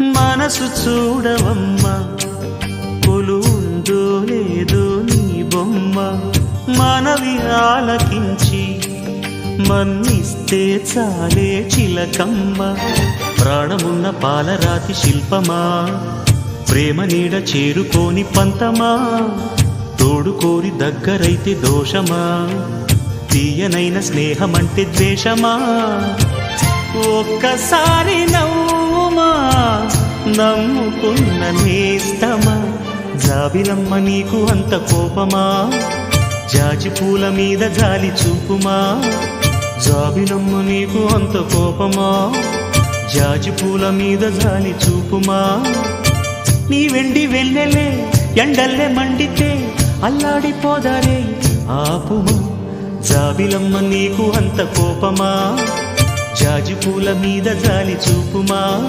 మనసు చూడవమ్మా, కొలువుందో లేదో నీ బొమ్మ. మనవి ఆలకించి మన్నిస్తే చాలే చిలకమ్మ. ప్రాణమున్న పాలరాతి శిల్పమా, ప్రేమ నీడ చేరుకోని పంతమా. తోడుకోరి దగ్గరైతే దోషమా, తీయనైన స్నేహమంటే ద్వేషమా. ఒక్కసారి నవ్వుమా, నమ్ముకున్న నేస్తమా. జాబిలమ్మ నీకు అంత కోపమా, జాజి పూల మీద జాలి చూపుమా. జాబిలమ్మ నీకు అంత కోపమా, జాజి పూల మీద జాలి చూపుమా. నీ వెండి వెన్నెలే ఎండల్లే మండితే అల్లాడిపోదారే ఆపుమా. జాబిలమ్మ నీకు అంత కోపమా, జాజి పూల మీద జాలి చూపుమా.